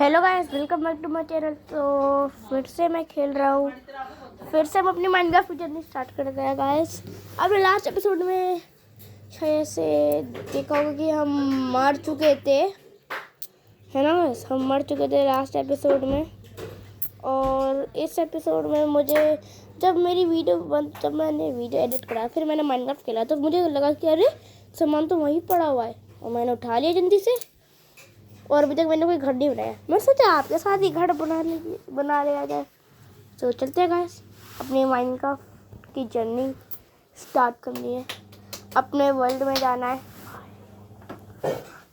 Hello guys, welcome back to my channel. तो फिर से मैं खेल रहा हूँ, फिर से हम अपनी माइनक्राफ्ट जर्नी स्टार्ट कर गए गाइस। अब लास्ट एपिसोड में शायद से देखा होगा कि हम मर चुके थे, है ना गाइस। हम मर चुके थे लास्ट एपिसोड में। और इस एपिसोड में मुझे जब मैंने वीडियो एडिट करा, फिर मैंने माइनक्राफ्ट खेला, तो मुझे लगा कि अरे सामान तो वहीं पड़ा हुआ है, और मैंने उठा लिया जल्दी से। और अभी तक मैंने कोई घर नहीं बनाया। मैं सोचा आपके साथ ही घर बना लिया जाए। तो चलते हैं गाइस, अपनी माइनक्राफ्ट की जर्नी स्टार्ट करनी है, अपने वर्ल्ड में जाना है।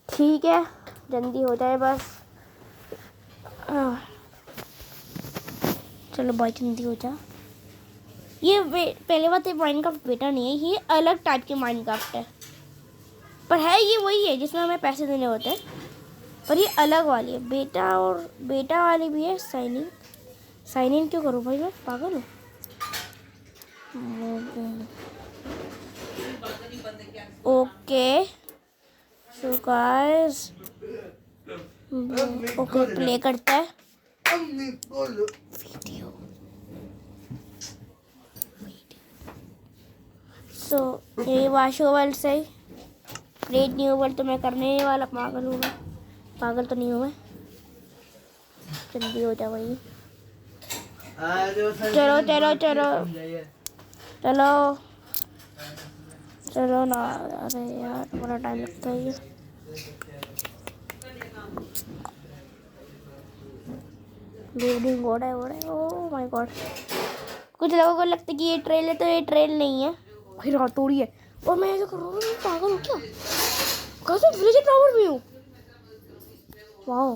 ठीक है, जल्दी हो जाए बस। चलो भाई, जल्दी हो जा। ये पहले बात, ये माइनक्राफ्ट बेटा नहीं है, ये अलग टाइप की माइनक्राफ्ट है। पर है ये वही है जिसमें हमें पैसे देने होते हैं, पर ये अलग वाली है। बेटा और बेटा वाली भी है। साइन इन क्यों करूँ भाई, मैं पागल हूँ। Okay so guys, okay play करता है वीडियो। सो ये वाशो वर्ल्ड से क्रिएट न्यू वर्ल्ड तो मैं करने वाला पागल हूँ। मैं पागल तो नहीं हूँ मैं। जल्दी हो जा भाई। चलो चलो चलो चलो चलो ना। अरे यार बड़ा टाइम लगता है ये। लोडिंग हो रहा है। Oh my God. कुछ लोगों को लगता है कि ये ट्रेल है, तो ये ट्रेल नहीं है, फिर हथौड़ी है। और मैं ऐसा कर रहा हूँ, पागल हूँ क्या? कैसे विलेज टावर में हूँ? वाओ।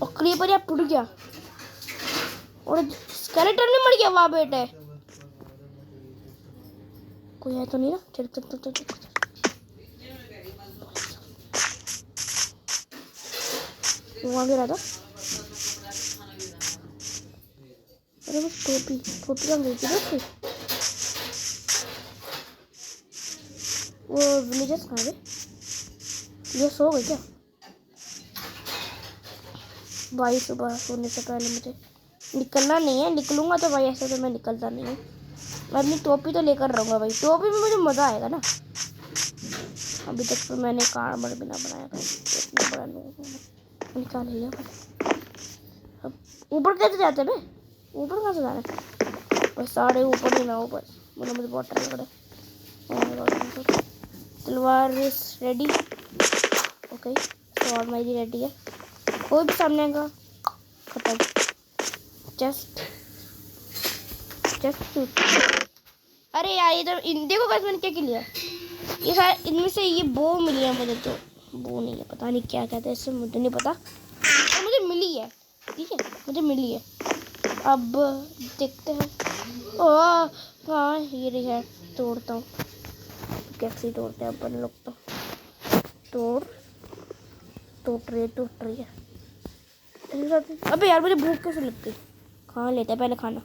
और क्रीपर यार टूट गया, और स्केलेटन भी मर गया। वाह बेटे, कोई है तो नहीं ना? चल चल चल चल चल। वहाँ गिरा था। अरे वो टोपी कहाँ गई थी उसकी? वो विलेजर्स कहाँ गए? ये सो गए क्या भाई? सुबह सोने से पहले मुझे निकलना नहीं है। निकलूंगा तो भाई, ऐसे तो मैं निकलता नहीं हूँ। मैं अपनी टोपी तो लेकर रहूँगा भाई, टोपी में मुझे मज़ा आएगा ना। अभी तक तो मैंने कार्बन भी ना बनाया था, इतना बड़ा निकाल लिया। अब ऊपर कैसे जाते हैं? ऊपर कहाँ से जाना है? बस सारे ऊपर ही ना हो बस। मुझे बहुत टाइम लग रहा है। तलवार इज रेडी। ओके, तलवार मेरी रेडी है। कोई भी सामने का खत्म। जस्ट अरे यार, ये तो देखो कैसे मैंने क्या लिया। ये सारे इनमें से ये बो मिली है मुझे। तो बो नहीं है, पता नहीं क्या कहते हैं इससे, मुझे नहीं पता। तो मुझे मिली है, ठीक है, मुझे मिली है। अब देखते हैं। ओह हाँ, ये रही है। तोड़ता हूँ। कैसे तोड़ते हैं अपन लोग तो। टूट रही है। अबे यार, मुझे भूख कैसे लग गई। खा लेते हैं पहले खाना।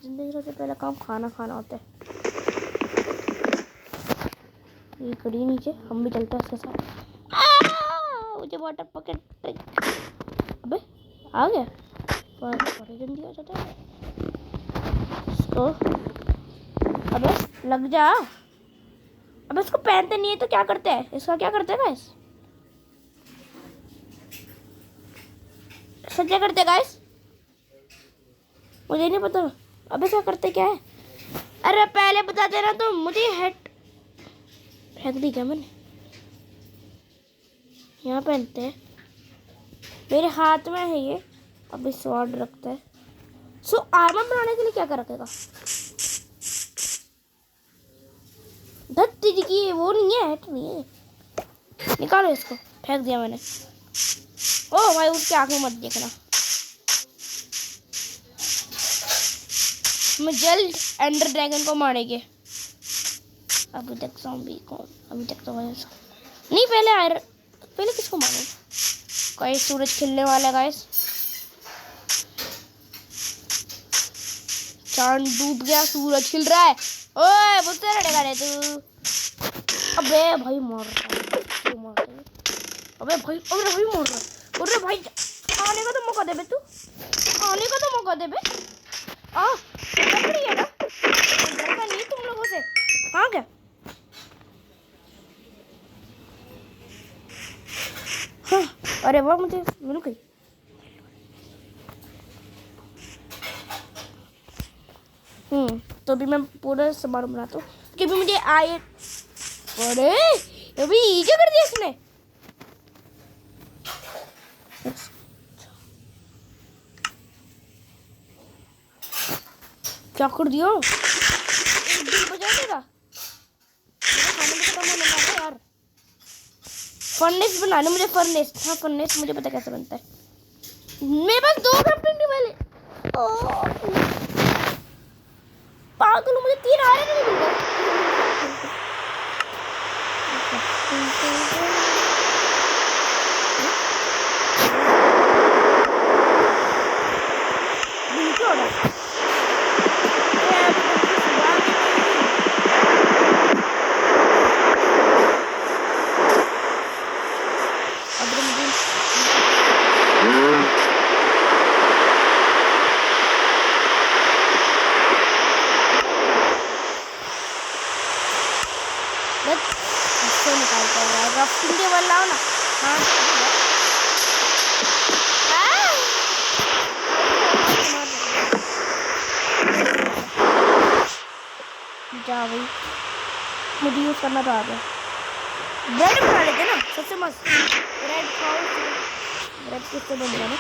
जिंदगी सबसे पहला काम खाना खाना होता है। ये कड़ी नीचे, हम भी चलते हैं उसके साथ। मुझे वाटर पॉकेट। अबे आ गया, बड़ी जल्दी आ जाता है। तो अबे लग जा। अबे इसको पहनते नहीं है तो क्या करते हैं? इसका क्या करते हैं गाइस? इसका क्या करते हैं गाइस? मुझे नहीं पता। अबे क्या करते क्या है? अरे पहले बता देना तो। मुझे हेड फेंक दी क्या मैंने? यहाँ पहनते हैं, मेरे हाथ में है ये। अभी स्वॉर्ड रखता है। सो आर्मर बनाने के लिए क्या कर रखेगा? धत्ती की वो नहीं है, हेड नहीं है। निकालो इसको। फेंक दिया मैंने। ओ भाई, उसके आंखें मत देखना। मैं जल्द एंडर ड्रैगन को मारेंगे। अभी तक ज़ॉम्बी कौन? अभी तक तो नहीं, पहले किसको मारो? कोई सूरज खिलने वाला गाइस। चांद डूब गया, सूरज खिल रहा है। ओए मुझसे लड़ेगा रे तू? अबे भाई मार। अबे भाई मोड़ रहा। अरे भाई आने का तो मौका दे बे तू, आने का तो मौका दे बे। आ पकड़ी है ना, डरता नहीं तुम लोगों से। हाँ क्या? हाँ अरे वाह मुझे मिल गई। तो अभी मैं पूरा सामान बनाता हूँ क्योंकि मुझे आए। अरे अभी क्या कर दिया इसने? क्या कर दिया? बजा देगा खाने में खत्म होने वाला है यार। फर्नेस बनाने मुझे, फर्नेस। हाँ फर्नेस मुझे पता कैसे बनता है। मेरे पास 2 क्राफ्टिंग वाले। पागल, मुझे 3 आयरन नहीं मिल गए। क्राफ्टिंग टेबल लाओ ना। हाँ जा भाई, मुझे यूज करना तो आ गया। ब्रेड बना लेते ना, सबसे मस्त। ब्रेड खाओ, ब्रेड किससे बन गया ना।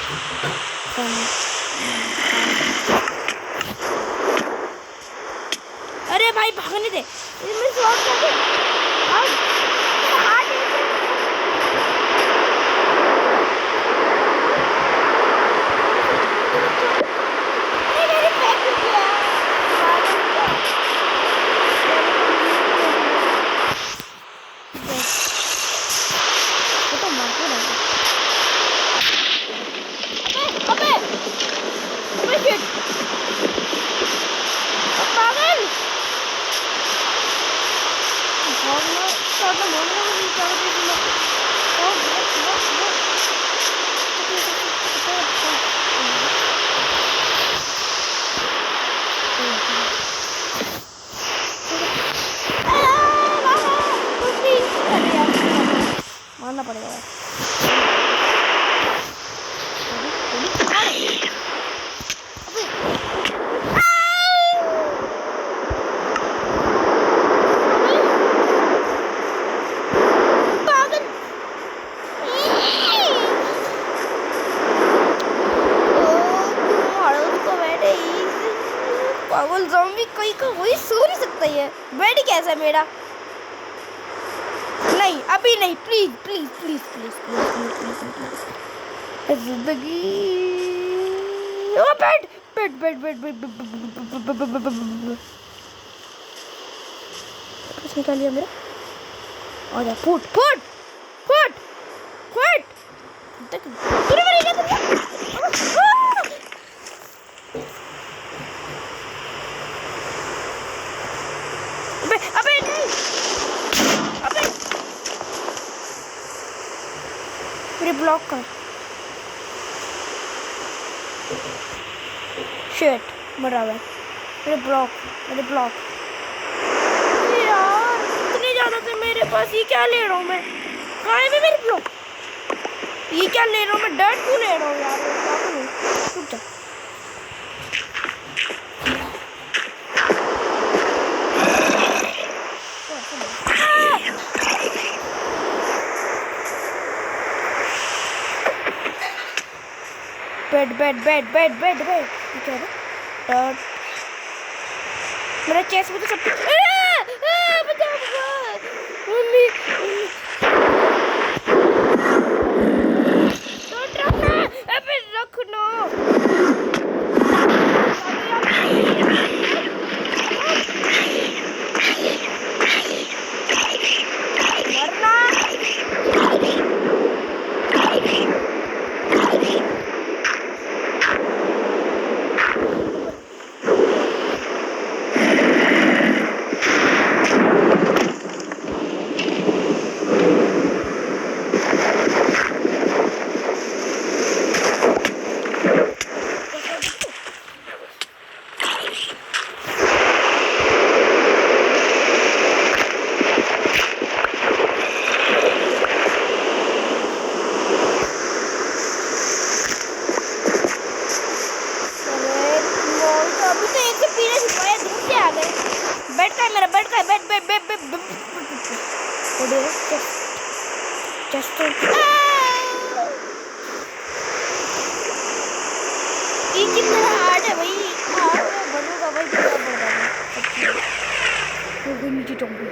अरे भाई भागने दे, इसमें शॉट कर दे। मारना पड़ेगा यार। पागल ज़ॉम्बी कोई का वही सो नहीं सकता है। बेड कैसा है मेरा? नहीं अभी नहीं, please please please please please please please. जिंदगी ओ बेड बेड बेड बेड बेड कुछ निकाल लिया मेरा। आ जा, फुट फुट फुट फुट तक तूने मेरी क्या कर अबे नहीं, अबे मेरे ब्लॉक कर। शिट मरा हुआ है मेरे ब्लॉक। यार इतने ज़्यादा थे मेरे पास, ये क्या ले रहा हूँ मैं? कहाँ है मेरे ब्लॉक? ये क्या ले रहा हूँ मैं? डर्ट क्यों ले रहा हूँ यार? रुक जा। बेड बेड बेड बेड बेड बेड क्या है? डर्ट मेरा चेस्ट में तो सब मम्मी अबे रख नो। चेस्ट ये कितना हार्ड है भाई, हार्ड में बनूंगा भाई, कितना पड़ता है वो नीचे टोंगी।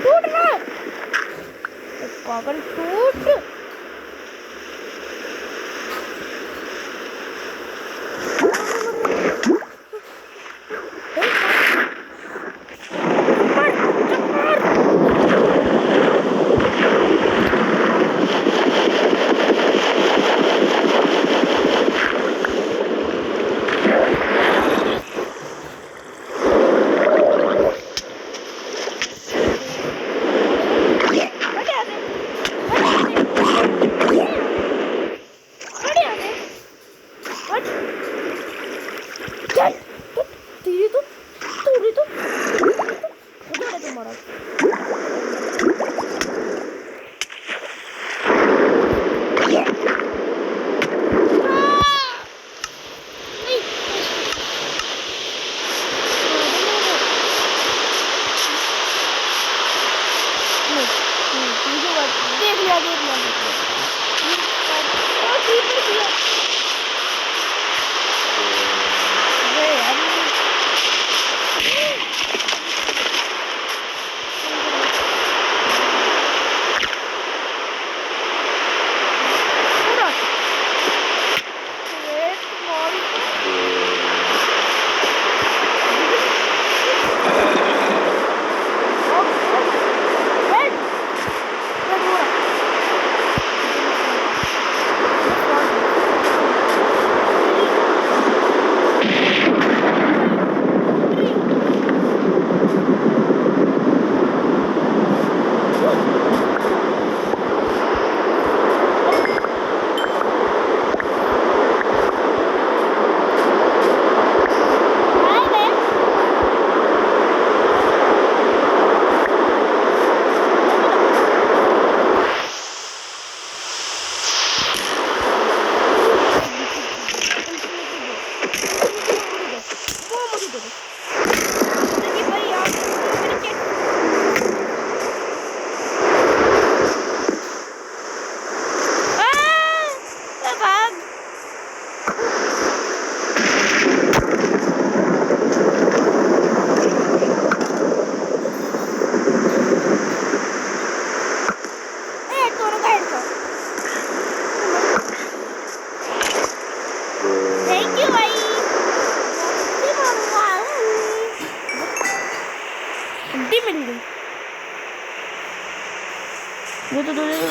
टूट रहा है पागल, टूट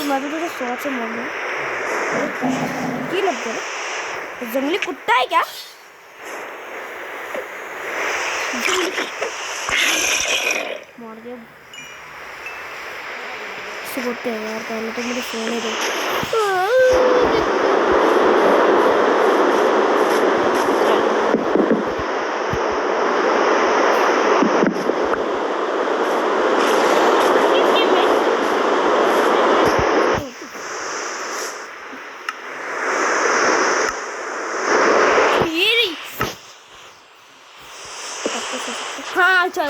मैं तो तुझे शॉट से मार रहा हूँ, ये लग गया। जंगली कुत्ता है क्या? मार दिया। सोते हैं यार, पहले तो मुझे सोने दो। हाँ अच्छा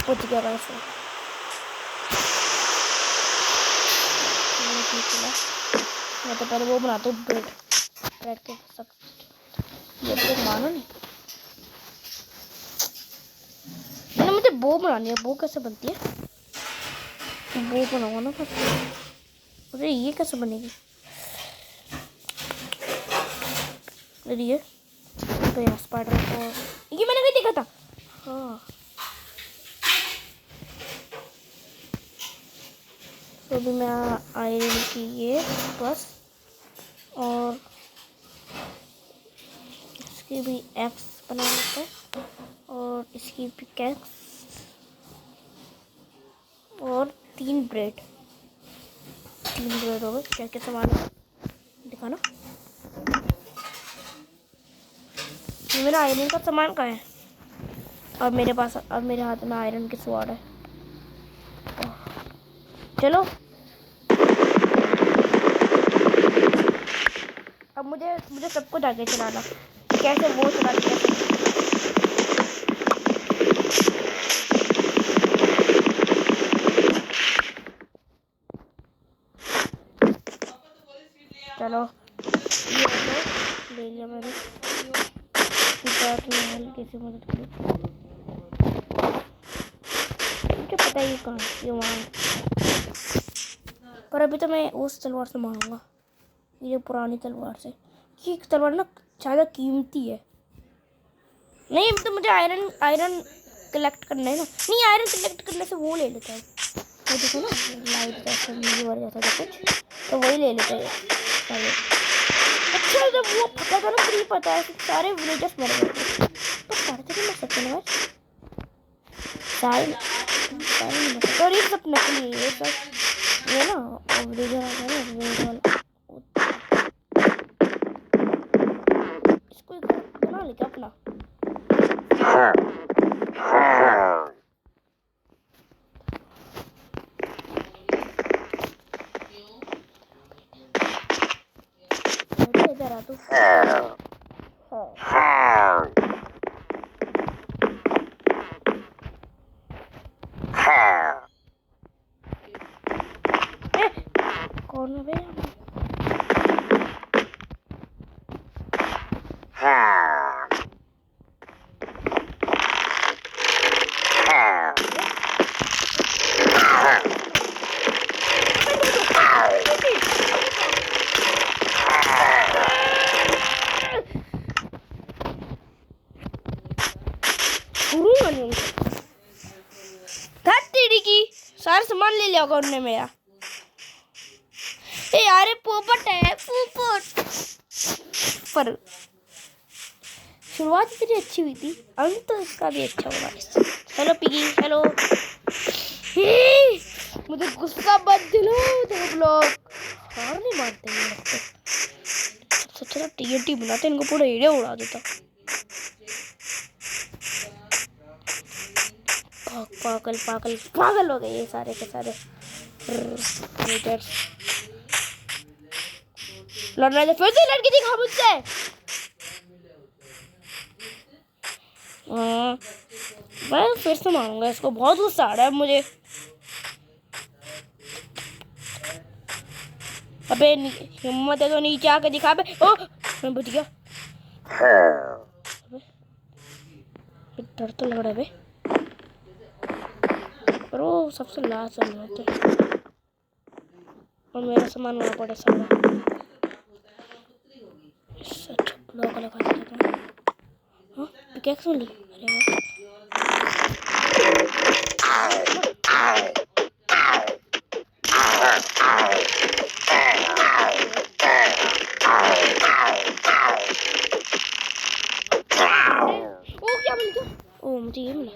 पहुँच गया वैसे। मैं तो पहले वो बनाता हूँ ब्रेड, ब्रेड के साथ ये ब्रेड मानो नहीं। मैंने मुझे बो बनानी है, बो कैसे बनती है? बो बनाऊंगा ना फर्स्ट। अरे ये कैसे बनेगी? अरे ये तो यहाँ स्पाइडर को ये मैंने कहीं देखा था। हाँ तो भी मैं आयरन की ये बस, और इसकी भी एक्स बना लेते हैं, और इसकी भी कैक्स, और 3 ब्रेड हो गए। क्या क्या सामान है दिखाना। मेरा आयरन का सामान कहाँ है? अब मेरे पास, अब मेरे हाथ में आयरन की स्वॉर्ड है। चलो अब मुझे मुझे सबको आगे चलाना, कैसे वो चलाते कैसे। चलो ये ले लिया मैंने। कैसे मदद करूँ, मुझे पता ही कहाँ ये वहाँ। पर अभी तो मैं उस तलवार से मारूंगा, ये पुरानी तलवार से। ये तलवार ना ज़्यादा कीमती है। नहीं तो मुझे आयरन आयरन कलेक्ट करना है ना। नहीं, आयरन कलेक्ट करने से वो ले लेता है, वो देखो ना लाइट जैसा मीवर जैसा कुछ, तो वही ले लेते हैं। अच्छा जब वो पता था ना, फ्री पता है, सारे विलेजर्स मर गए थे। तो सारे तो नहीं मर सकते ना यार, सारे सारे नहीं मर सकते। और ये सब नकली है, ये सब ये ना विलेजर आ गया ना विलेजर वाला। इसको एक बना ले क्या अपना। इधर आ तू। कौन है भैया? सारा सामान ले लिया होगा उन्होंने मेरा। ए यार पोपट है, पोपट। पर शुरुआत इतनी अच्छी हुई थी, अंत तो इसका भी अच्छा होगा। Hello piggy, hello. मुझे गुस्सा मत दिलाओ, तुम लोग हार नहीं मानते हैं लगता। सबसे अच्छा TNT बनाते, इनको पूरा एरिया उड़ा देता। पागल पागल पागल हो गए ये सारे के सारे। लड़ना फिर से लड़की दिखा मुझसे। मैं फिर से मारूंगा इसको, बहुत गुस्सा आ रहा है मुझे। अबे हिम्मत है तो नीचे आके दिखा बे। ओ मैं बच गया। डर तो लग रहा है बे, पर वो सबसे लास्ट चल रहे थे और मेरा सामान वहाँ पड़े सारा। अच्छा ब्लॉक लगा देता हूँ। हाँ पिकैक्स मिली, अरे ओ क्या मिल गया? ओ मुझे ये मिला।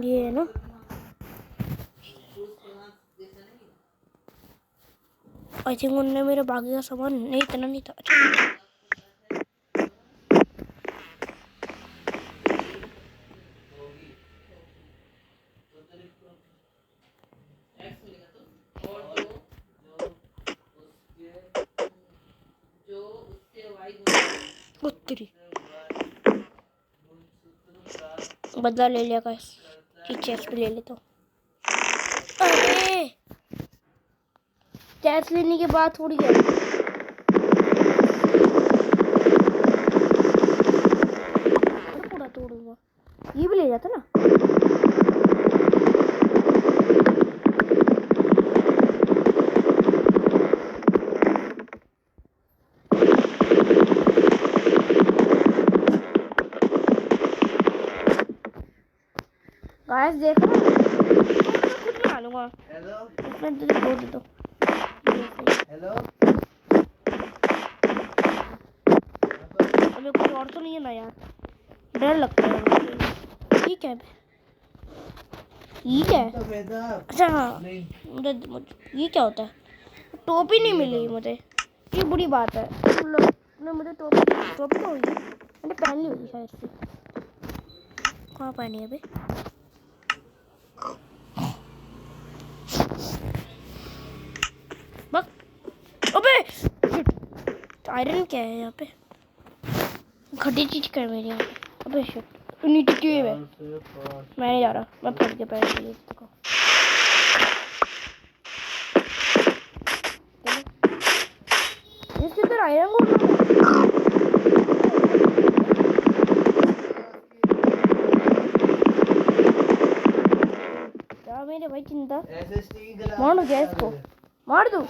ये है ना, आई थिंक उनने मेरे बाकी का सामान नहीं, इतना नहीं था। अच्छा उत्तरी बदला ले लिया गाइस, की चेस्ट भी ले लेता हूँ। अरे चेस्ट लेने के बाद थोड़ी है पूरा तोड़ूंगा। ये भी ले जाता ना। गाइस देखो ना, खुद बना लूंगा। हेलो इसमें तुझे बोल देता हूँ। हेलो अबे कुछ और तो नहीं है ना यार, डर लगता है मुझे। ये क्या है? ये क्या है? अच्छा हाँ, ये क्या होता है? टोपी नहीं मिली मुझे, ये बुरी बात है। मुझे टोपी तो हुई, मैंने पहन ली होगी शायद से। कहाँ पहनी है अभी? अबे आयरन क्या है यहाँ पे? घटी चीज कर मेरी यहाँ पे। अबे शिट, नीचे क्यों है? मैं नहीं जा रहा, मैं फट के पैर लिए इसको। इसके अंदर आयरन को क्या मेरे भाई चिंता मार दो, गैस को मार दो।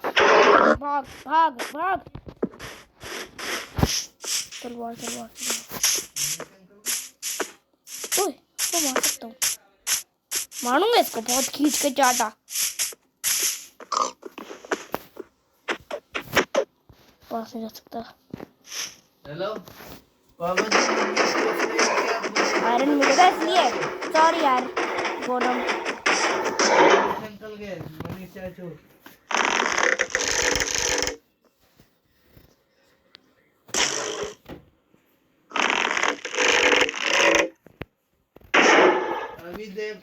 भाग भाग भाग, तलवार तलवार ओए, इसको मार सकता हूँ, मारूंगा इसको बहुत खींच के चाटा। पास नहीं जा सकता। हेलो आयरन मिलेगा इसलिए, सॉरी यार गोरम। अंकल गए मनीष चाचू। अभी देख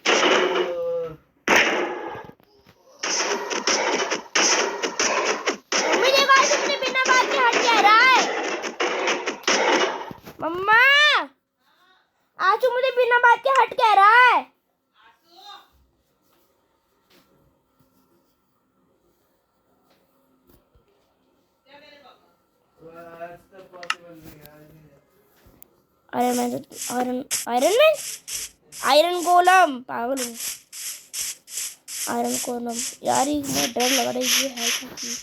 बिना बात के हट जा रहा है। मम्मा आजू मुझे बिना बात के हट कह रहा है। अरे मैं आयरन आयरन मैन, आयरन गोलम, पागल हूँ। आयरन गोलम यार, ये मुझे डर लग रहा है। ये है क्या चीज?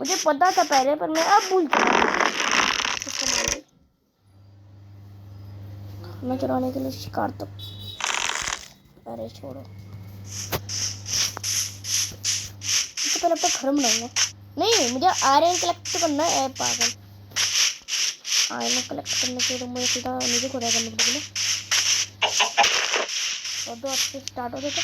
मुझे पता था पहले पर मैं अब भूल गया। खाना चुराने के लिए शिकार तो, अरे छोड़ो, तो पहले अपना घर बनाऊंगा। नहीं मुझे आयरन कलेक्ट करना है पागल। आयरन कलेक्ट करने के लिए मुझे सीधा नीचे खुदा करने पड़ेगा। और दो अच्छे स्टार्ट हो जाता।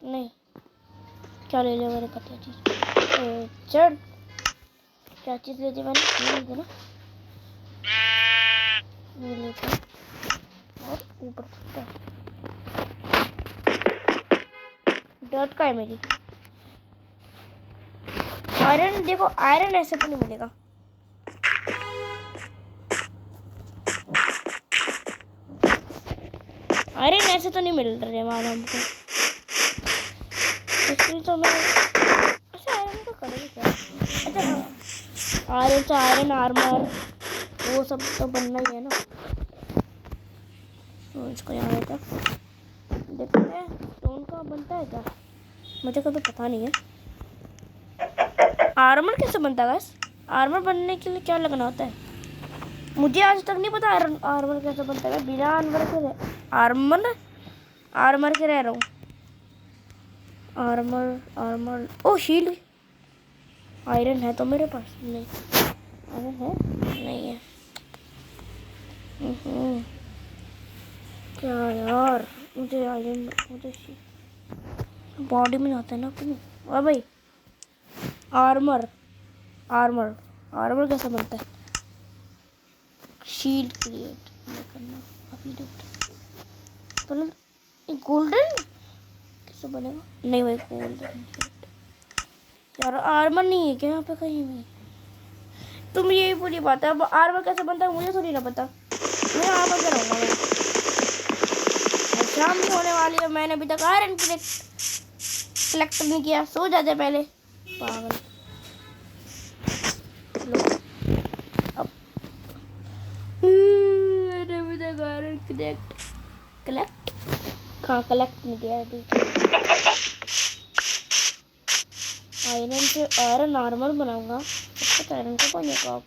नहीं क्या ले लिया मैंने? कटिया चीज चढ़, क्या चीज ले दी मैंने? ये लेते ना, ये लेते और ऊपर चढ़ता है। डॉट का है मेरी आयरन। देखो आयरन ऐसे तो नहीं मिलेगा। आयरन ऐसे तो नहीं मिल रहे मानो हमको, इसलिए तो मैं अच्छा आयरन तो करेंगे क्या? अच्छा हाँ, आयरन तो आयरन आर्मर वो सब तो बनना ही है ना। तो इसको यहाँ रहता देखते हैं स्टोन का बनता है क्या, मुझे कभी पता नहीं है। आर्मर कैसे बनता है गाइस? आर्मर बनने के लिए क्या लगना होता है? मुझे आज तक नहीं पता आर्मर कैसे बनता है। बिना आर्मर के रह रहा हूँ। आर्मर ओ शील्ड, आयरन है तो मेरे पास नहीं, आयरन है नहीं है। क्या यार, मुझे आयरन, मुझे बॉडी में जाता है ना अपनी। और भाई आर्मर आर्मर आर्मर कैसे बनता है? शील्ड क्रिएट करना अभी तो गोल्डन कैसे बनेगा? नहीं भाई गोल्डन यार, आर्मर नहीं है क्या यहाँ पे कहीं भी? तुम यही पूरी बात है। अब आर्मर कैसे बनता है मुझे थोड़ी ना पता। मैं आर्मर कराऊंगा मैं। शाम भी होने वाली है, मैंने अभी तक आयरन कलेक्ट नहीं किया। सो जाते पहले पागल। अब मैंने अभी तक आयरन कलेक्ट कहाँ कलेक्ट नहीं किया अभी। आयरन से आयरन आर्मर बनाऊंगा, तब तक आयरन को बनेगा।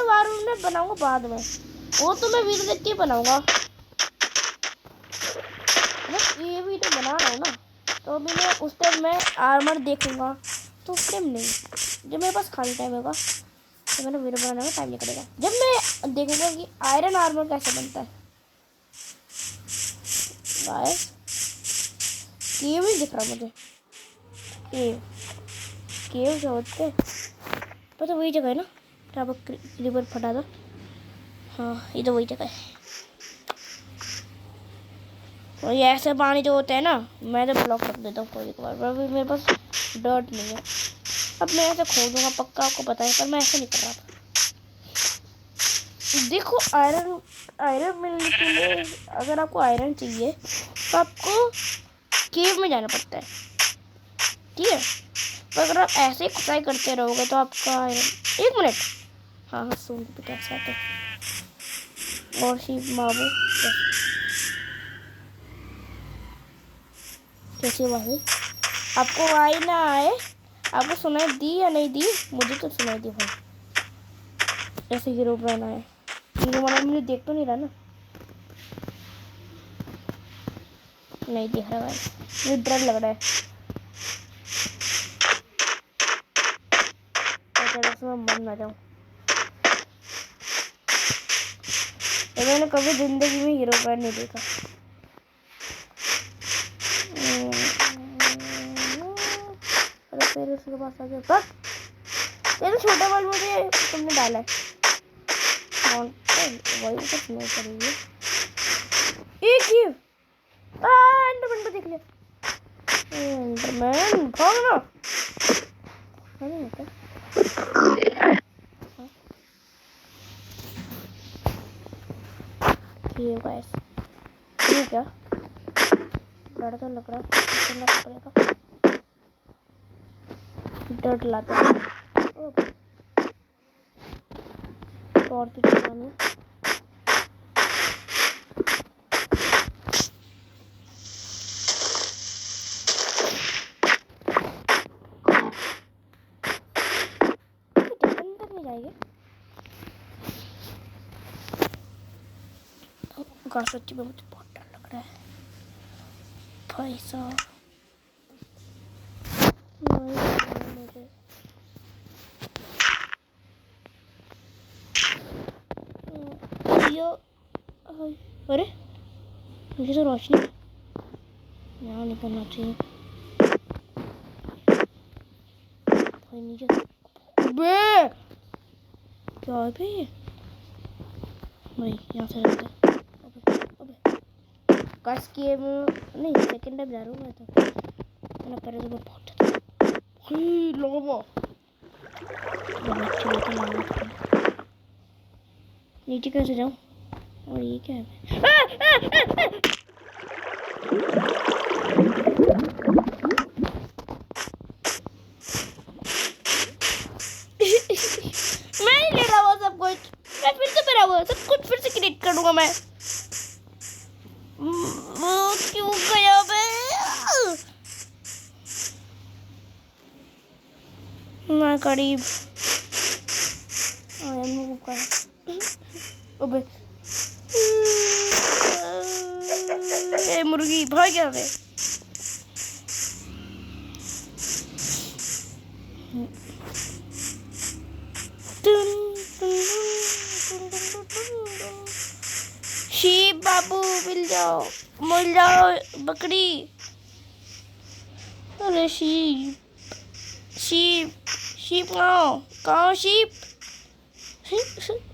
आयरन वायरन में बनाऊंगा बाद में, वो तो मैं वीडियो देख के बनाऊंगा। मैं ये वीडियो बना रहा हूँ ना, तो अभी मैं उस टाइम मैं आर्मर देखूंगा, तो उस टाइम नहीं, जब मेरे पास खाली टाइम होगा तो मैंने वीडियो बनाने में टाइम निकलेगा, जब मैं देखूंगा कि आयरन आर्मर कैसे बनता है। गाइस केव ही दिख रहा मुझे, केव जो होते पता वही जगह है ना जहाँ पर क्रीपर फटा था। हाँ ये तो वही जगह है। और ये ऐसे पानी जो होते हैं ना, मैं तो ब्लॉक कर देता हूँ कोई बार, पर अभी मेरे पास डर्ट नहीं है। अब मैं ऐसे खोदूंगा पक्का, आपको पता है, पर मैं ऐसे नहीं कर रहा था। देखो आयरन मिलने के लिए अगर आपको आयरन चाहिए तो आपको केव में जाना पड़ता है, ठीक है। पर अगर आप ऐसे ही खुदाई करते रहोगे तो आपका आयरन, एक मिनट, हाँ सुन पे कैसे आते और शिव बाबू कैसी आवाज है, आपको आई ना आए, आपको सुनाई दी या नहीं दी, मुझे तो सुनाई दी भाई। ऐसे हीरो बनाना है, हीरो बनाना मुझे देख तो नहीं रहा ना, नहीं दिख रहा भाई, मुझे डर लग रहा है। मैं मर ना जाऊँ, मैंने कभी जिंदगी में हीरो पैर नहीं देखा। अरे फिर उसके पास आ गया, बस ये तो छोटा बॉल मुझे तुमने डाला है, वही तो नहीं करेंगे। एक ही एंडरमैन को देख लिया, एंडरमैन भाग ना, नहीं होता। ये गाइस ये क्या डर तो लग रहा है, करना पड़ेगा, डर लाता है और भी चलानी अंदर नहीं जाएगी। गाइस सच्ची में मुझे बहुत डर लग रहा है भाई साहब, मुझे अरे मुझे तो रोशनी यहाँ निकलना चाहिए भाई नीचे, बे क्या है बे भाई, यहाँ से रहता है। कस किए नहीं, सेकंड टाइम जा रहा हूँ मैं तो, मैंने पहले तो मैं बहुत नीचे कैसे जाऊँ, और ये क्या है मैं नहीं ले रहा वो सब कुछ, मैं फिर से मेरा वो सब कुछ फिर से क्रिएट करूँगा मैं। क्यों गया मैं करीब अबे ए मुर्गी भाग गया रे, शीप बाबू मिल जाओ बकरी, अरे शीप कहाँ शीप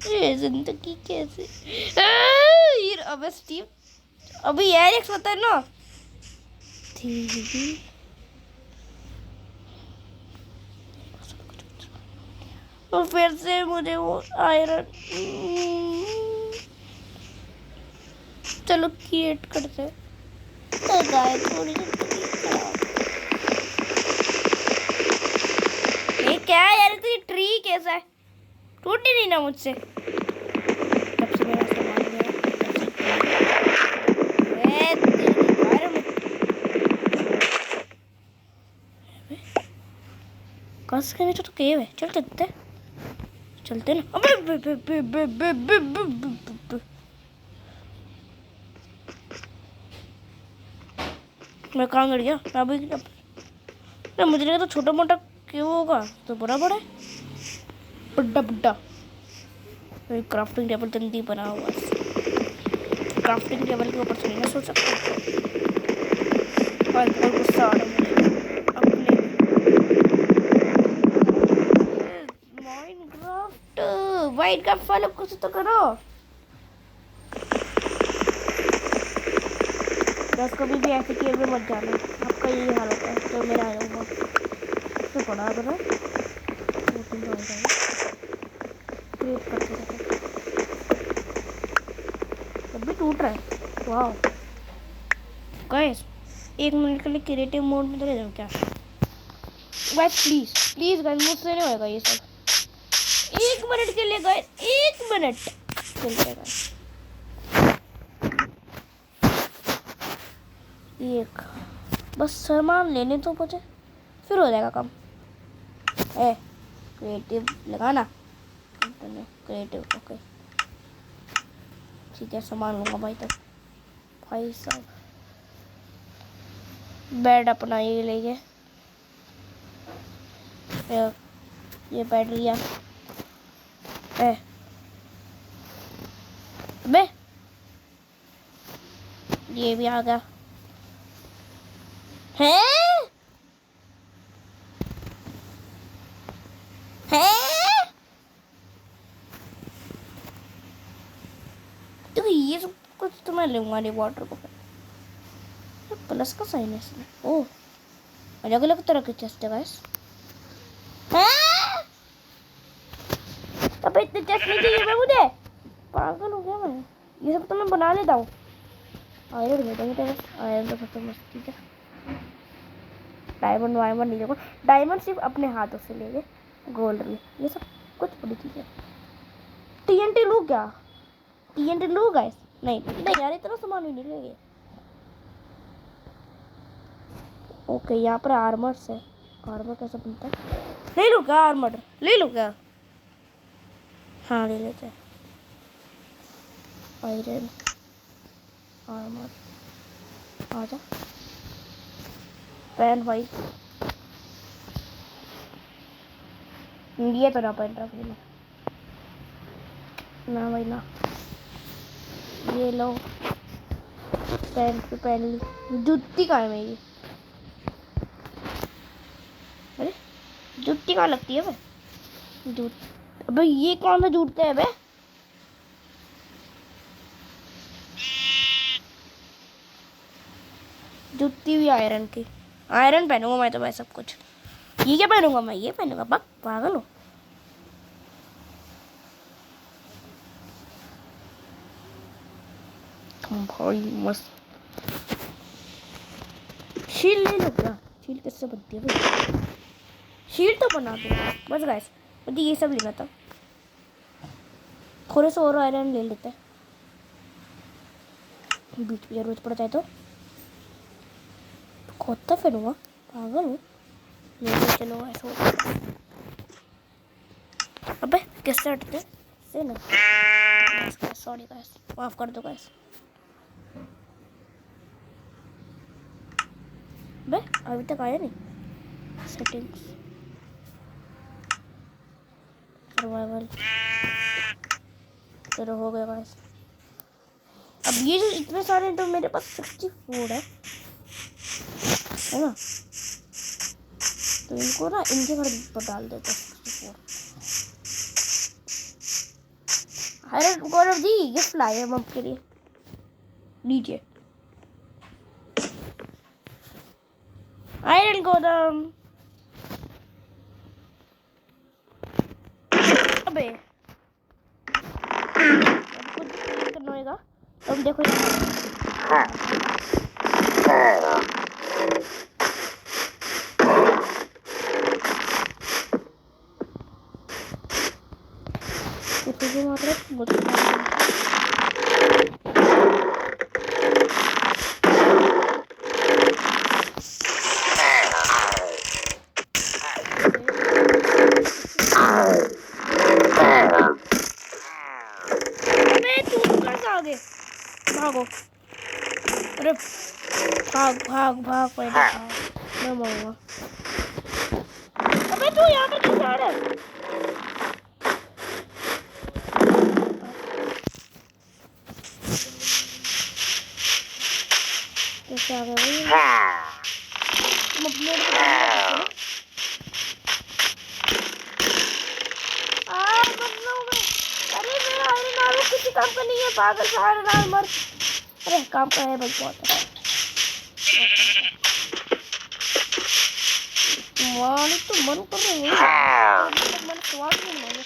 ये जिंदगी कैसे अबे स्टीव अभी एलेक्स होता है ना, और फिर से मुझे वो आयरन, चलो क्रिएट करते गाय थोड़ी ये क्या है यार, तेरी ट्री कैसा है, टूटी नहीं ना मुझसे, तब से मेरा सामान कस के नीचे तो केव है, चल चलते चलते ना। अबे बे बे बे बे बे बे बे बे बे। मैं कहाँ गिर गया? अभी ना मुझे लगा तो छोटा मोटा क्यों होगा, तो बड़ा बड़ा है, बड्डा बड्डा। क्राफ्टिंग टेबल जल्दी बना हुआ, क्राफ्टिंग टेबल के ऊपर से नहीं ना सो सकता। और बहुत गुस्सा आ रहा है मुझे अपने माइनक्राफ्ट। माइनक्राफ्ट वालों कुछ तो करो। बस कभी भी ऐसे खेल में मत जाना, आपका यही हाल होता है। तो मेरा आ जाऊंगा तो बड़ा करो, क्रिएट करते रहते, तब भी टूट रहा है। वाह गाइस, 1 मिनट के लिए क्रिएटिव मोड में चले जाओ क्या गाइस? प्लीज प्लीज गाइस, मुझसे नहीं होगा ये सब। 1 मिनट के लिए गाइस, 1 मिनट चलते गाइस। एक बस सामान लेने तो मुझे, फिर हो जाएगा काम। क्रिएटिव लगाना, क्रिएटिव ओके ठीक है। सामान लूँगा भाई, तक भाई साहब। बेड अपना ये लेंगे, ये बेड लिया। बे ये भी आ गया है। तो ये सब कुछ तो मैं लूँगा नहीं। वाटर को प्लस का साइन है इसमें। ओह, अलग अलग तरह के चेस्ट है गाइस। अब इतने चेस्ट नहीं चाहिए मैं, मुझे पागल हो गया मैं। ये सब तो मैं बना लेता हूँ। आयरन दे देंगे तेरे, आयरन तो सबसे मस्त चीज़ है। डायमंड वायमंड नहीं देखो, डायमंड सिर्फ अपने हाथों से लेंगे, गोल्ड में ये सब कुछ बड़ी चीज़ है। TNT लूँ क्या? TNT लूँ गाइस? नहीं नहीं यार, इतना सामान भी नहीं लेंगे। ओके, यहाँ पर आर्मर्स है। आर्मर कैसे बनता है? ले लूँ क्या आर्मर? ले लूँ क्या? हाँ ले लेते हैं। आयरन आर्मर आजा। पैन भाई, ये तो ना पहन रहा मैं ना भाई ना। ये लो पैन पे पहन ली। जूती कहाँ है मेरी? अरे जूती कहाँ लगती है भाई? अबे ये कौन सा जूते हैं बे? जूती भी आयरन की। आयरन पहनूंगा मैं तो भाई सब कुछ। ये क्या पहनूंगा मैं? ये पहनूंगा? बक पागल हो। भाई मस्त। शील्ड ले लो क्या? शील्ड किससे बनती है भाई? शील्ड तो बना दो बस गाइस, मुझे ये सब लेना था। थोड़े से और आयरन ले लेते हैं, बीच में जरूरत पड़ जाए तो। खोता फिरूंगा, पागल हूँ। ले चलो ऐसा। अबे किससे हटते से ना? सॉरी गाइस, माफ कर दो गाइस। बे अभी तक आया नहीं। सेटिंग्स, सर्वाइवल, चलो हो गया गाइस। अब ये जो इतने सारे तो मेरे पास 64 है ना, तो इनको ना इनके घर पर डाल देते हैं 64। अरे गौरव जी गिफ्ट लाए हम आपके लिए, लीजिए आयरन गोदम। अबे कुछ करना होगा, तुम देखो तुझे मात्र तू कहाँ से आ गए? भागो, अरे भाग भाग भाग पहले भाग, मैं मरूंगा। अबे तू यहाँ पे कैसे आ रहा है? कैसे आ गया भाई? तुम अपने मर जाओगे। अरे मेरा आयरन आर्मर किसी काम का नहीं है, पागल सा आयरन आर्मर। अरे काम का है भाई, बहुत है। मालिक तो मन कर रहे हो, मन स्वाद नहीं मांगे।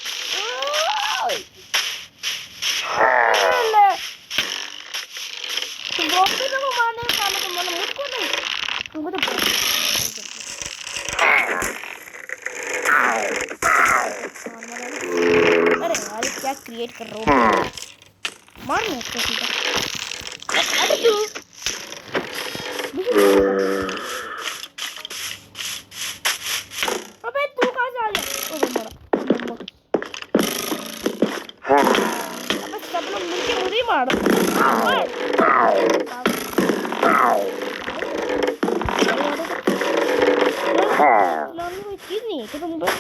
तुम रोकते ना वो मारने का काम, तो मन मुझको नहीं, तुमको तो अरे यार क्या क्रिएट कर रहे हो? मार मैं इसको सीधा। अरे तू अबे तू कहाँ जा रहा है? ओ मरा, अबे सब लोग मिलके मुझे ही मारो। कोई चीज नहीं है कि तुम बस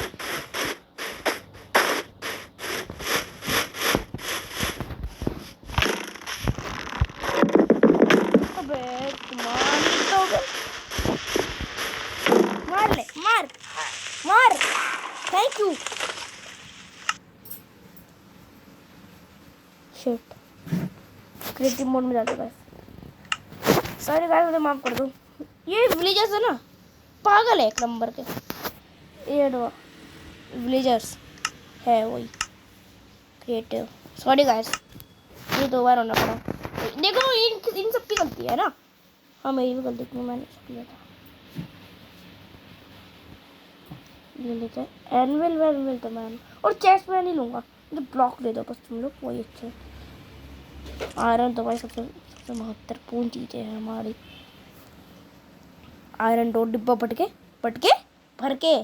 मार ले, मार मार, thank you. Shit, creative mode में जाते गाइस। सॉरी गाइस, मुझे माफ कर दो। ये विलेजर्स है ना, पागल है एक नंबर के। ये विलेजर्स है वही क्रिएटिव। सॉरी गाइस, ये 2 बार होना पड़ा। देखो इन सबकी गलती है ना। हाँ मेरी भी गलती थी, मैंने किया था। ले लेते हैं एनविल वेनविल तो मैन, और चेस्ट मैं नहीं लूँगा, मुझे ब्लॉक दे दो बस तुम लोग, वही अच्छे। आयरन तो भाई सबसे सबसे महत्वपूर्ण चीज़ें हैं हमारी। आयरन 2 डिब्बा बटके बटके भर के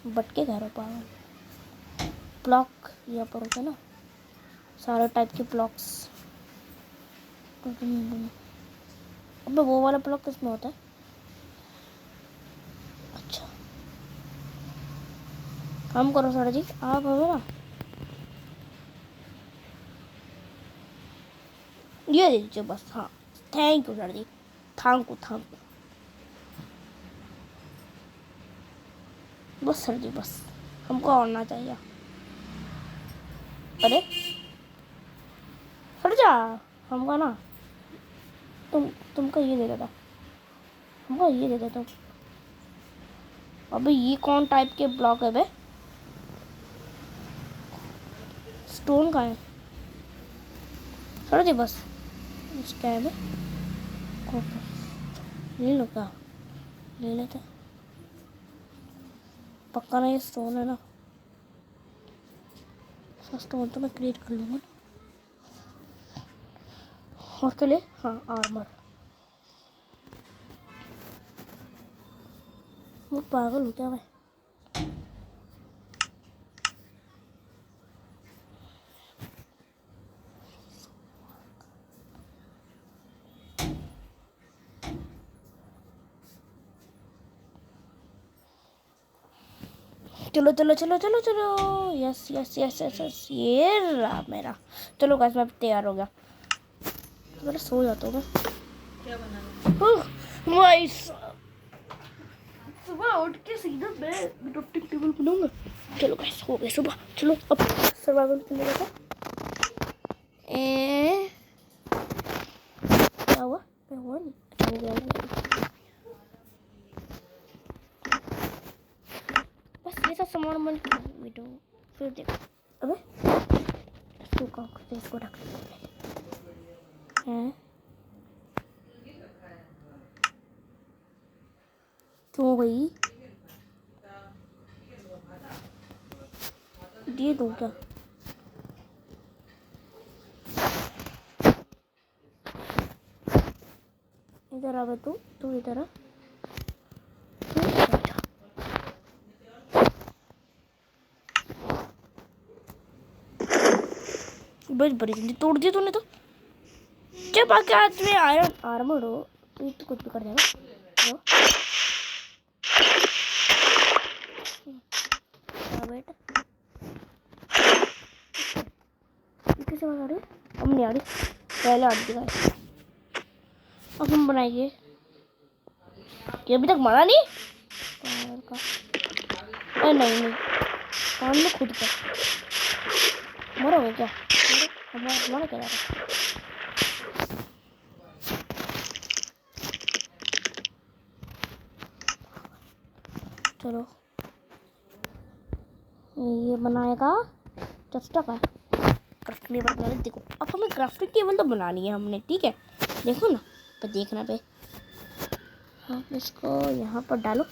बटके घरों पागल। ब्लॉक यहाँ पर होते हैं ना सारे टाइप के ब्लॉक्स। अबे वो वाला ब्लॉक किसमें होता है? अच्छा काम करो सर जी, आप हमें ना ये दे दीजिए बस। हाँ thank you sir ji, thank you बस सर जी, बस हमको और चाहिए। अरे सर जा, हमको ना तुमको ये दे देता, हमको ये दे देता। अबे ये कौन टाइप के ब्लॉक है बे? स्टोन का है सर जी, बस क्या है बे? ले लो क्या, ले लेते। पक्का ना ये स्टोन है ना, स्टोन तो मैं क्रिएट कर लूँगा। और के लिए हाँ आर्मर। वो पागल हो क्या मैं? चलो चलो चलो चलो चलो, yes yes yes yes yes, ये रहा मेरा। चलो गाइस मैं तैयार हो गया, तो मेरा सो जाता हूँ क्या बनाना? भाई सुबह उठ के सीधा मैं क्राफ्टिंग टेबल बनाऊंगा। चलो गाइस हो गया सुबह, चलो अब सर्वाइवल के लिए जाता। क्या हुआ? क्या हुआ नहीं? अच्छा हो गया। बस ये सब सामान मन वीडियो फिर देखो। अबे इसको काम करते, इसको रख हैं क्यों भाई? दे दो क्या? इधर आ तू इधर आ। बस बड़ी जल्दी तोड़ दिया तूने तो। जब आके आज में आयरन आर्मर हो तो कुछ भी कर देगा। बेटा कैसे बना रही? अब नहीं आ रही, पहले आ रही थी। अब हम बनाएंगे, ये अभी तक मरा नहीं का। अरे नहीं नहीं, काम में खुद का मरा हो क्या? हमारा क्या रहा? चलो ये बनाएगा चस्टा का क्राफ्टिंग टेबल। देखो अब हमें क्राफ्टिंग टेबल तो बनानी है हमने, ठीक है। देखो ना पर देखना पे हम इसको यहाँ पर डालो।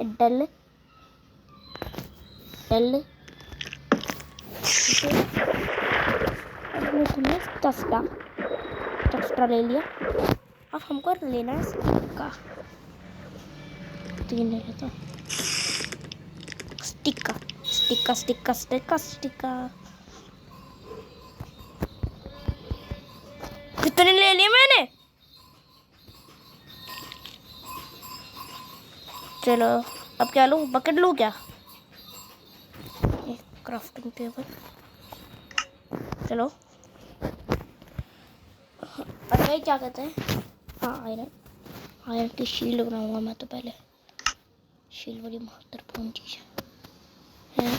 डल डल चस्टा चस्टा ले लिया। अब हमको लेना है स्टिक का। स्टिक का कितने ले लिए मैंने? चलो अब क्या लूँ? बकेट लूँ क्या? Crafting table. चलो अरे क्या कहते हैं, हाँ आयरन की शील्ड बनाऊंगा मैं तो। पहले शील्ड बड़ी महत्वपूर्ण चीज़ है।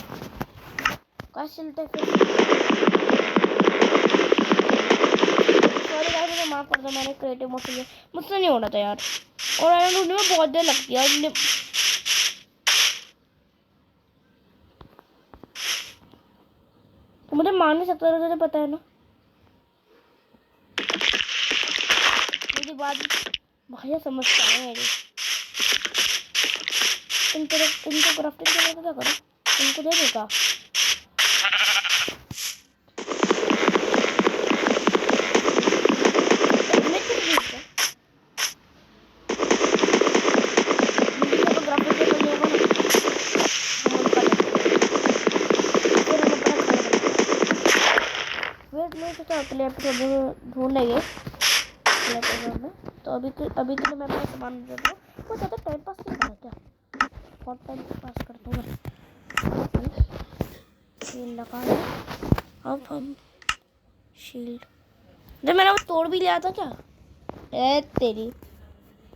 कैसे चलते हैं फिर? सॉरी गाइस, मुझे माफ कर दो, मैंने क्रिएटिव मोड से मुझसे नहीं होना था यार। और आयरन ढूंढने में बहुत देर लगती है। तो मुझे मान नहीं सकता, तुझे पता है ना। मेरी बात भैया समझता है मेरी। इनको क्राफ्टिंग के लिए क्या करो? इनको दे देगा। ढूंढेंगे तो अभी के लिए मैं अपना सामान दे दूँ। वो ज़्यादा टाइम पास नहीं करा क्या? बहुत टाइम पास करता हूँ मैं। शील्ड लगा लिया। अब हम शील्ड जब मैंने वो तोड़ भी लिया था क्या? ए तेरी,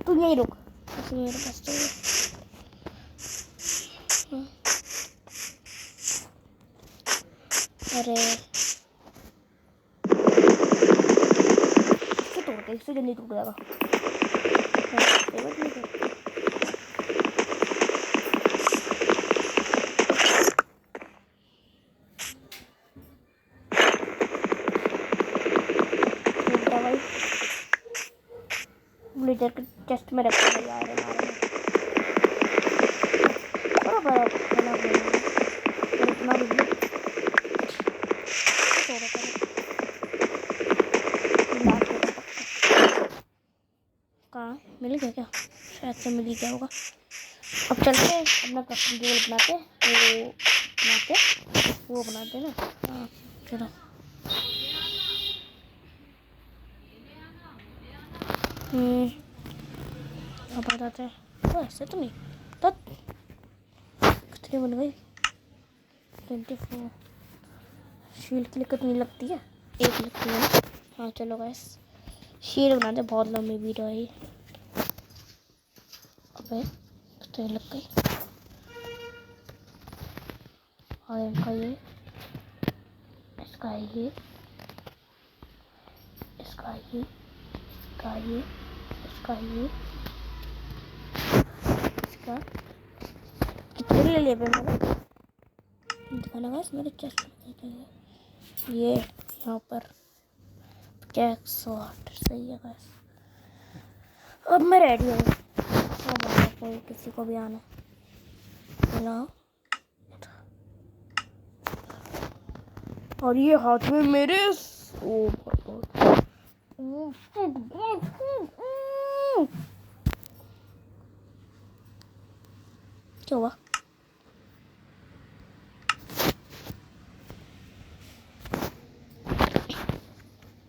तू यहीं रुक। मेरे पास तो अरे इससे तोड़ते, इससे जल्दी टूट जाएगा। ब्लेजर के चेस्ट में रखा है यार। थोड़ा बड़ा बना और इतना भी कहाँ मिल गया क्या? शायद से मिल ही गया होगा। अब चलते हैं अपना क्राफ्टिंग टेबल बनाते ना। हाँ चलो। अब बताते हैं। तो ऐसे तो नहीं तो कितनी बन गई? 24। शील्ड के लिए कितनी लगती है? 1 लगती है ना। हाँ चलो गाइस, शील्ड बनाते। बहुत लंबी वीडियो है ये। अबे कितनी लग गई? और इनका ये, इसका ये, इसका ये, इसका ये, इसका ये, इसका कितने ले लिए मैंने? दिखाना गाइस मेरे चेस्ट में। ये यहाँ पर क्या 108 सही है गाइस। अब मैं रेडी हूँ। अब कोई किसी को भी आना ना। और ये हाथ में मेरे क्या हुआ?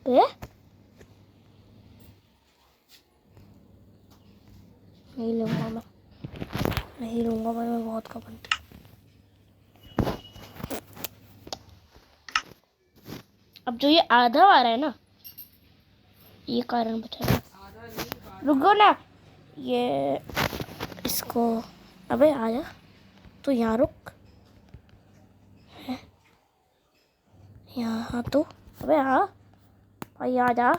ए? नहीं लूंगा मैं, नहीं लूंगा भाई, मैं बहुत का बनती। अब जो ये आधा आ रहा है ना, ये कारण बचा। रुको ना, ये इसको, अबे आजा तो यहाँ रुक, यहाँ तो, अबे हाँ भाई आजा,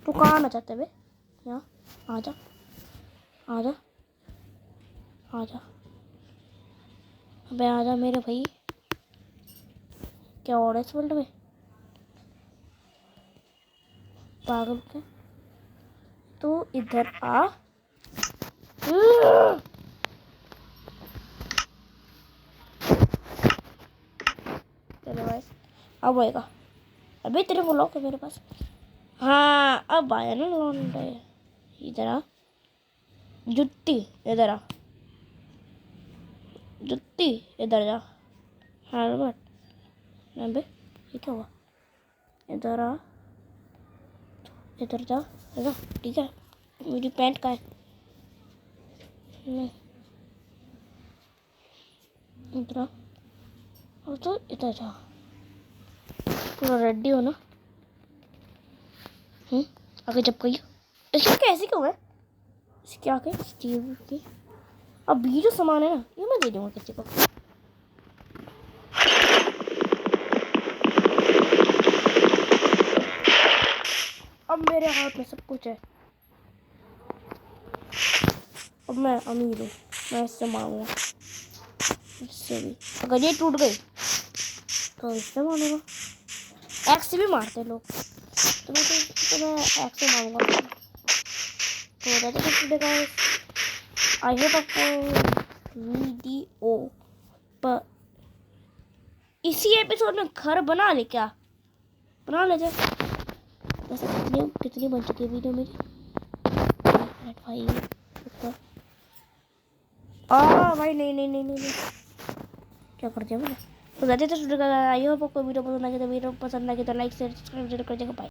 तू कहाँ आना चाहते बे, यहाँ आजा आजा आजा, अबे आजा मेरे भाई, क्या हो रहा है इस वर्ल्ड में, पागल के, तू इधर आ। चलो भाई अब आएगा, अभी तेरे को लॉक है मेरे पास। हाँ अब आया ना लौंडे, इधर आ, जुत्ती इधर आ, जुत्ती इधर जा, हेलमेट अबे ये क्या हुआ, इधर आ, इधर जा, इधर ठीक है, मेरी पैंट का है, नहीं इधर आ, और तो इधर जा, पूरा रेडी हो ना, आगे जब कही इसकी कैसी क्यों है, इसकी आगे स्टीव की, अब ये जो सामान है ना ये मैं दे दूंगा किसी को। अब मेरे हाथ में सब कुछ है, अब मैं अमीर हूँ, मैं इससे मांगूंगा, इससे भी, अगर ये टूट गई तो इससे मांगूंगा, एक्स से भी मारते लोग, तो मैं एक्स से मांगूंगा। तो वैसे तो गाइस, आई होप आपको वीडियो पर इसी एपिसोड में घर बना ले, क्या बना ले जाए, वैसे कितनी बन चुकी है वीडियो मेरी, भाई भाई नहीं नहीं नहीं नहीं, नहीं। क्या कर दिया मैंने, तो वैसे तो आई होप आपको वीडियो पसंद आ गया, तो वीडियो पसंद आ गया तो लाइक शेयर सब्सक्राइब जरूर कर देगा भाई।